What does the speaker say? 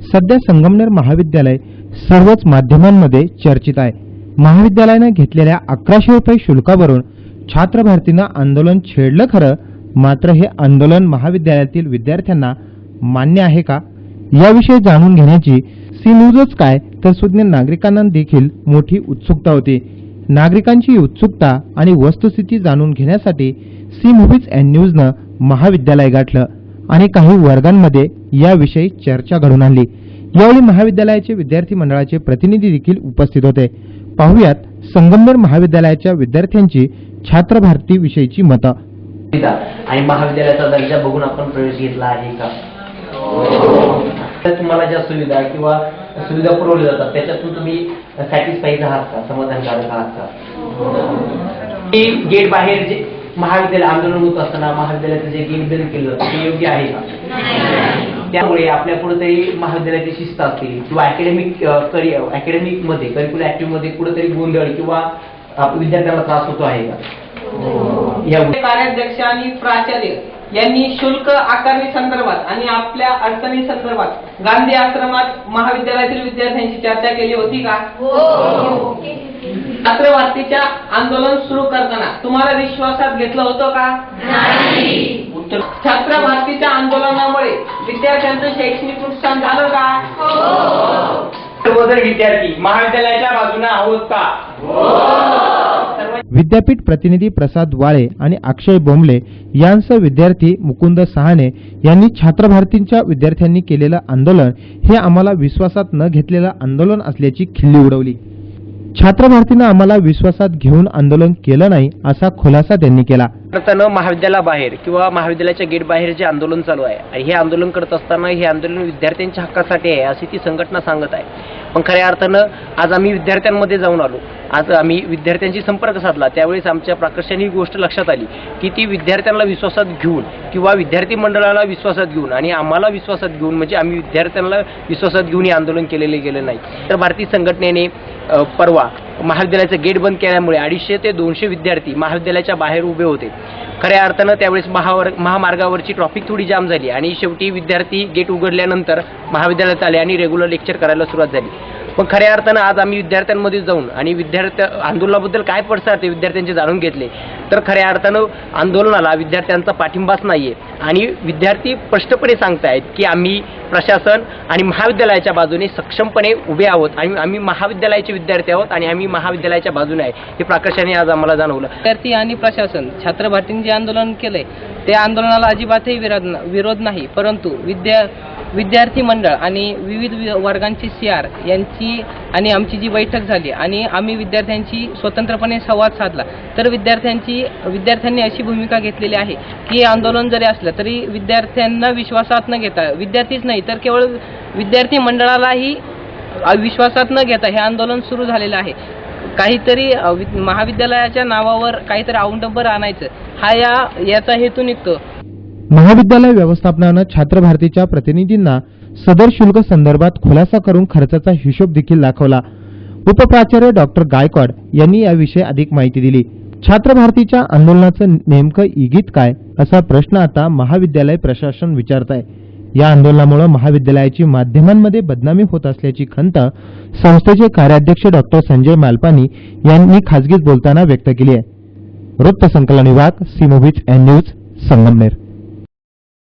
सध्या संगमनेर महाविद्यालय सर्वच माध्यमांमध्ये चर्चित आहे। महाविद्यालयाने घेतलेल्या 1100 रुपये शुल्कावरून छात्र भारतीनं आंदोलन छेडलं खरं, मात्र हे आंदोलन महाविद्यालयातील विद्यार्थ्यांना मान्य आहे का, याविषयी जाणून घेण्याची सी न्यूजच काय तर सुज्ञ नागरिकांना देखील मोठी उत्सुकता होती। नागरिकांची उत्सुकता आणि वस्तुस्थिती जाणून घेण्यासाठी सी मूव्हीज अँड न्यूजनं महाविद्यालय गाठलं आणि काही वर्गांमध्ये याविषयी चर्चा घडून आणली। यावेळी महाविद्यालयाचे विद्यार्थी मंडळाचे प्रतिनिधी देखील उपस्थित होते। पाहुयात संगमनेर महाविद्यालयाच्या विद्यार्थ्यांची छात्र भारती विषयीची मतं। आणि महाविद्यालयाचा दर्जा बघून आपण प्रवेश घेतला आहे का? तुम्हाला ज्या सुविधा किंवा सुविधा पुरवल्या जातात त्याच्यातून तुम्ही सॅटिस्फाईड आहात का, समाधानकारक आहात का? गेट बाहेर जे महाविद्यालय आंदोलन होत असताना महाविद्यालयाचं जे गेट बंद केलं जातं ते योग्य आहे का? त्यामुळे आपल्या कुठेतरी महाविद्यालयाची शिस्त असतील किंवा अकॅडमिक मध्ये करिक्युलर ऍक्टिव्हिटी मध्ये कुठेतरी गोंधळ किंवा विद्यार्थ्यांना त्रास होतो आहे का? कार्याध्यक्ष आणि प्राचार्य यांनी शुल्क आकारणी संदर्भात आणि आपल्या अडचणी संदर्भात गांधी आश्रमात महाविद्यालयातील विद्यार्थ्यांची चर्चा केली होती का? छात्र भारतीच्या आंदोलन सुरू करताना तुम्हाला विश्वासात घेतलं होतं का? छात्र भारतीच्या आंदोलनामुळे विद्यार्थ्यांचं शैक्षणिक नुकसान झालं का? सर्वजण विद्यार्थी महाविद्यालयाच्या बाजूने आहोत का? विद्यापीठ प्रतिनिधी प्रसाद वाळे आणि अक्षय बोंबले यांसह विद्यार्थी मुकुंद सहाने यांनी छात्र भारतीच्या विद्यार्थ्यांनी केलेलं आंदोलन हे आम्हाला विश्वासात न घेतलेलं आंदोलन असल्याची खिल्ली उडवली। छात्र भारतीनं आम्हाला विश्वासात घेऊन आंदोलन केलं नाही असा खुलासा त्यांनी केला। महाविद्यालयाबाहेर किंवा महाविद्यालयाच्या गेट बाहेर जे आंदोलन चालू आहे आणि हे आंदोलन करत असताना हे आंदोलन विद्यार्थ्यांच्या हक्कासाठी आहे अशी ती संघटना सांगत आहे। पण खऱ्या अर्थानं आज आम्ही विद्यार्थ्यांमध्ये जाऊन आलो, आज आम्ही विद्यार्थ्यांशी संपर्क साधला, त्यावेळेस आमच्या प्रकर्षाने ही गोष्ट लक्षात आली की ती विद्यार्थ्यांना विश्वासात घेऊन किंवा विद्यार्थी मंडळाला विश्वासात घेऊन आणि आम्हाला विश्वासात घेऊन म्हणजे आम्ही विद्यार्थ्यांना विश्वासात घेऊन हे आंदोलन केलेले गेले नाही। तर भारतीय संघटनेने परवा महाविद्यालयाचं गेट बंद केल्यामुळे 250 ते 200 विद्यार्थी महाविद्यालयाच्या बाहेर उभे होते। खऱ्या अर्थानं त्यावेळेस महामार्गावरची ट्रॉफिक थोडी जाम झाली आणि शेवटी विद्यार्थी गेट उघडल्यानंतर महाविद्यालयात आले आणि रेग्युलर लेक्चर करायला सुरुवात झाली। पण खऱ्या अर्थानं आज आम्ही विद्यार्थ्यांमध्ये जाऊन आणि आंदोलनाबद्दल काय पडसाद ते विद्यार्थ्यांचे जाणून घेतले, तर खऱ्या अर्थानं आंदोलनाला विद्यार्थ्यांचा पाठिंबाच नाहीये आणि विद्यार्थी स्पष्टपणे सांगतायत की आम्ही प्रशासन आणि महाविद्यालयाच्या बाजूने सक्षमपणे उभे आहोत आणि आम्ही महाविद्यालयाचे विद्यार्थी आहोत आणि आम्ही महाविद्यालयाच्या बाजूने आहे, हे प्रकर्षाने आज आम्हाला जाणवलं। विद्यार्थी आणि प्रशासन छात्र भारतीने जे आंदोलन केलंय त्या आंदोलनाला अजिबातही विरोध नाही, परंतु विद्यार्थी मंडळ आणि विविध वर्गांची CR यांची आणि आमची जी बैठक झाली आणि आम्ही विद्यार्थ्यांची स्वतंत्रपणे संवाद साधला, तर विद्यार्थ्यांनी अशी भूमिका घेतलेली आहे की आंदोलन जरी असलं तरी विद्यार्थ्यांना विश्वासात न घेता, विद्यार्थीच नाही तर केवळ विद्यार्थी मंडळालाही विश्वासात न घेता हे आंदोलन सुरू झालेलं आहे। काहीतरी महाविद्यालयाच्या नावावर काहीतरी अवडंबर आणायचं हा याचा हेतू निघतो। महाविद्यालय व्यवस्थापनानं छात्र भारतीच्या प्रतिनिधींना सदर शुल्क संदर्भात खुलासा करून खर्चाचा हिशोब देखील दाखवला। उपप्राचार्य डॉक्टर गायकवाड यांनी याविषयी अधिक माहिती दिली। छात्र भारतीच्या आंदोलनाचं नेमकं इंगित काय असा प्रश्न आता महाविद्यालय प्रशासन विचारत आहे। या आंदोलनामुळे महाविद्यालयाची माध्यमांमध्ये बदनामी होत असल्याची खंत संस्थेचे कार्याध्यक्ष डॉक्टर संजय मालपानी यांनी खासगीत बोलताना व्यक्त केली आहे। वृत्त संकलन विभाग, C movies and news, Sangamner.